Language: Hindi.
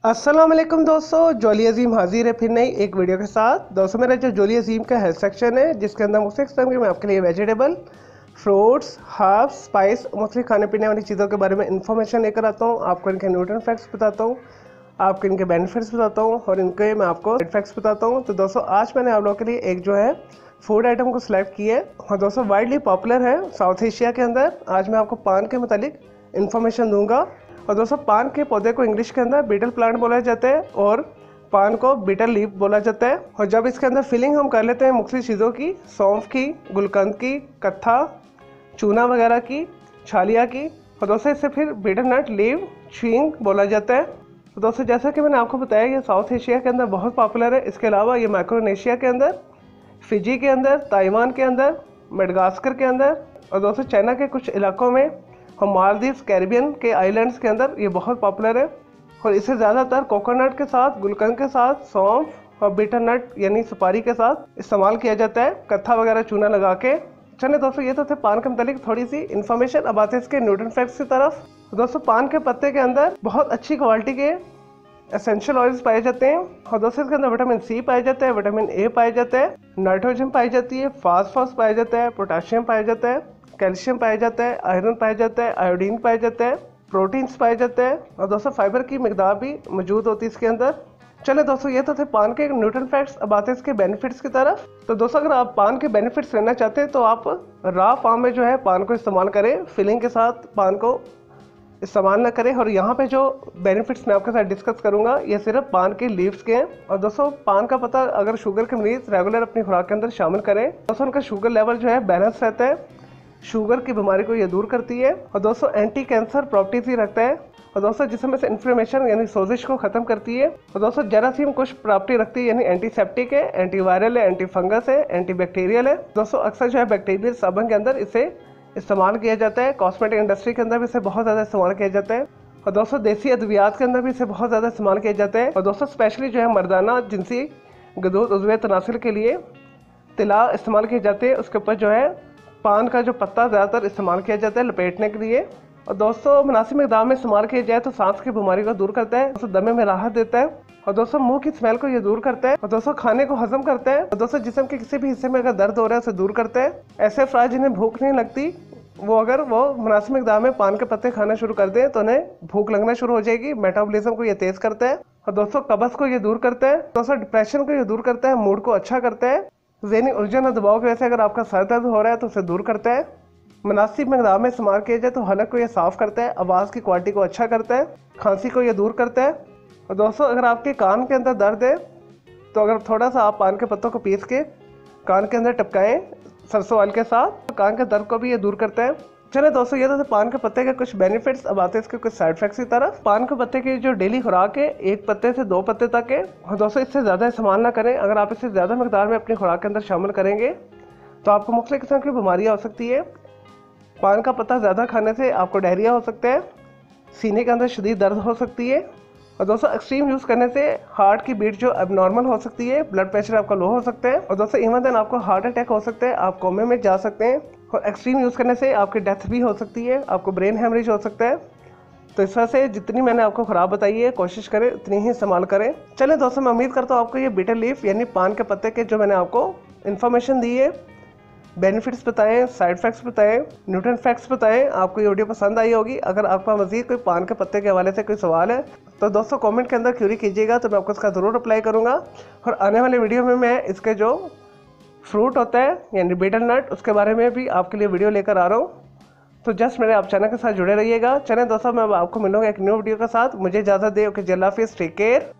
अस्सलाम वालेकुम दोस्तों, जोली अजीम हाजिर है फिर नई एक वीडियो के साथ। दोस्तों मेरा जो जोली अजीम का हेल्थ सेक्शन है जिसके अंदर मुख्तलिफ किस्म के मैं आपके लिए वेजिटेबल, फ्रूट्स, हर्ब्स, स्पाइस, मुख्तलिफ खाने पीने वाली चीज़ों के बारे में इंफॉर्मेशन लेकर आता हूँ। आपको इनके न्यूट्रिएंट फैक्ट्स बताता हूँ, आपको इनके बेनिफिट्स बताता हूँ और इनके मैं आपको साइड फैक्ट्स बताता हूँ। तो दोस्तों आज मैंने आप लोगों के लिए एक जो है फूड आइटम को सिलेक्ट किया है और दोस्तों वाइडली पॉपुलर है साउथ एशिया के अंदर। आज मैं आपको पान के मुतालिक इन्फॉर्मेशन दूंगा। और दोस्तों पान के पौधे को इंग्लिश के अंदर बीटल प्लांट बोला जाता है और पान को बीटल लीफ बोला जाता है। और जब इसके अंदर फिलिंग हम कर लेते हैं मुख्तलिफ चीज़ों की, सौंफ की, गुलकंद की, कत्था, चूना वगैरह की, छालिया की, और दोस्तों इससे फिर बीटल नट लीव च्यूइंग बोला जाता है। तो दोस्तों जैसा कि मैंने आपको बताया ये साउथ एशिया के अंदर बहुत पॉपुलर है। इसके अलावा ये माइक्रोनेशिया के अंदर, फिजी के अंदर, ताइवान के अंदर, मेडागास्कर के अंदर और दोस्तों चाइना के कुछ इलाकों में और मालदीव्स, कैरिबियन के आइलैंड्स के अंदर ये बहुत पॉपुलर है। और इसे ज़्यादातर कोकोनट के साथ, गुलकंद के साथ, सौंफ और बीटल नट यानी सुपारी के साथ इस्तेमाल किया जाता है, कत्था वगैरह चूना लगा के। चलिए दोस्तों ये तो थे पान के मतलब थोड़ी सी इन्फॉर्मेशन। अब आते हैं इसके न्यूट्रिएंट फैक्ट्स की तरफ। तो दोस्तों पान के पत्ते के अंदर बहुत अच्छी क्वालिटी के एसेंशियल ऑयल्स पाए जाते हैं और दोस्तों इसके अंदर विटामिन सी पाया जाता है, विटामिन ए पाया जाता है, नाइट्रोजन पाई जाती है, फास्फोरस पाया जाता है, पोटाशियम पाया जाता है, कैल्शियम पाया जाता है, आयरन पाया जाता है, आयोडीन पाया जाता है, प्रोटीन्स पाए जाते हैं और दोस्तों फाइबर की मिकदार भी मौजूद होती है इसके अंदर। चले दोस्तों ये तो थे पान के न्यूट्रिएंट फैक्ट्स। अब आते हैं इसके बेनिफिट्स की तरफ। तो दोस्तों अगर आप पान के बेनिफिट्स लेना चाहते हैं तो आप रॉ फॉर्म में जो है पान को इस्तेमाल करें, फिलिंग के साथ पान को इस्तेमाल ना करें। और यहाँ पे जो बेनिफिट्स मैं आपके साथ डिस्कस करूँगा ये सिर्फ पान के लीव्स के हैं। और दोस्तों पान का पत्ता अगर शुगर के मरीज रेगुलर अपनी खुराक के अंदर शामिल करें दोस्तों उनका शुगर लेवल जो है बैलेंस रहता है, शुगर की बीमारी को ये दूर करती है और दोस्तों एंटी कैंसर प्रॉपर्टीज ही रखता है और दोस्तों जिसमें से इन्फ्लेमेशन यानी सोजिश को खत्म करती है। और दोस्तों जरासीम कुछ प्रॉपर्टी रखती है यानी एंटीसेप्टिक है, एंटीवायरल है, एंटी फंगस है, एंटीबैक्टीरियल है। दोस्तों अक्सर जो है बैक्टीरियल साबुन के अंदर इसे इस्तेमाल किया जाता है, कॉस्मेटिक इंडस्ट्री के अंदर भी इसे बहुत ज़्यादा इस्तेमाल किया जाता है और दोस्तों देसी अद्वियात के अंदर भी इसे बहुत ज़्यादा इस्तेमाल किया जाता है। और दोस्तों स्पेशली जो है मर्दाना जिनसी गदूद उज़्वे तनासिल के लिए तिला इस्तेमाल किए जाते हैं। उसके ऊपर जो है पान का जो पत्ता ज़्यादातर इस्तेमाल किया जाता है लपेटने के लिए। और दोस्तों मुनासिब मिक़दार में इस्तेमाल किया जाए तो सांस की बीमारी को दूर करता है, दोस्तों दमे में राहत देता है और दोस्तों मुंह की स्मेल को ये दूर करता है और दोस्तों खाने को हजम करता है और दोस्तों जिस्म के किसी भी हिस्से में अगर दर्द हो रहा है उसे दूर करता है। ऐसे अफराद जिन्हें भूख नहीं लगती वो अगर वो मुनासिब मिक़दार में पान के पत्ते खाना शुरू कर दें तो उन्हें भूख लगना शुरू हो जाएगी। मेटाबॉलिज्म को ये तेज़ करता है और दोस्तों कब्ज़ को ये दूर करता है, दोस्तों डिप्रेशन को ये दूर करता है, मूड को अच्छा करता है, ज़हनी उलझन और दबाव की वजह से अगर आपका सर दर्द हो रहा है तो उसे दूर करता है। मुनासिब मिक़दार में इस्तेमाल किया जाए तो हलक को ये साफ़ करता है, आवाज़ की क्वालिटी को अच्छा करता है, खांसी को ये दूर करता है। और दोस्तों अगर आपके कान के अंदर दर्द है तो अगर थोड़ा सा आप पान के पत्तों को पीस के कान के अंदर टपकाएं सरसों ऑयल के साथ तो कान के दर्द को भी ये दूर करता है। चले दोस्तों ये तो पान के पत्ते के कुछ बेनिफिट्स। अब आते हैं इसके कुछ साइड इफेक्ट्स की तरफ। पान के पत्ते की जो डेली खुराक है एक पत्ते से 2 पत्ते तक है और दोस्तों इससे ज़्यादा इस्तेमाल ना करें। अगर आप इसे ज़्यादा मिकदार में अपनी खुराक के अंदर शामिल करेंगे तो आपको मुख्तलिफ किस्म की बीमारियाँ हो सकती है। पान का पत्ता ज़्यादा खाने से आपको डायरिया हो सकता है, सीने के अंदर शदीद दर्द हो सकती है और दोस्तों एक्सट्रीम यूज़ करने से हार्ट की बीट जो एबनॉर्मल हो सकती है, ब्लड प्रेशर आपका लो हो सकता है और दोस्तों इवन देन आपको हार्ट अटैक हो सकता है, आप कोमे में जा सकते हैं और एक्सट्रीम यूज़ करने से आपकी डेथ भी हो सकती है, आपको ब्रेन हेमरेज हो सकता है। तो इस वजह से जितनी मैंने आपको खुराक बताई है कोशिश करें उतनी ही इस्तेमाल करें। चलें दोस्तों मैं उम्मीद करता हूँ आपको ये बीटल लीफ यानी पान के पत्ते के जो मैंने आपको इन्फॉर्मेशन दी है, बेनिफिट्स बताएं, साइड फैक्ट्स बताएं, न्यूट्रिएंट फैक्ट्स बताएं, आपको ये वीडियो पसंद आई होगी। अगर आपका मज़ीद कोई पान के पत्ते के हवाले से कोई सवाल है तो दोस्तों कमेंट के अंदर क्यूरी कीजिएगा तो मैं आपको उसका ज़रूर रिप्लाई करूँगा। और आने वाले वीडियो में मैं इसके जो फ्रूट होता है यानी बीटल नट उसके बारे में भी आपके लिए वीडियो लेकर आ रहा हूँ। तो जस्ट मेरे आप चैनल के साथ जुड़े रहिएगा। चलें दोस्तों मैं आपको मिलूँगा एक न्यू वीडियो के साथ। मुझे इजाज़त दें। ओके, अल्लाह हाफिज़, टेक केयर।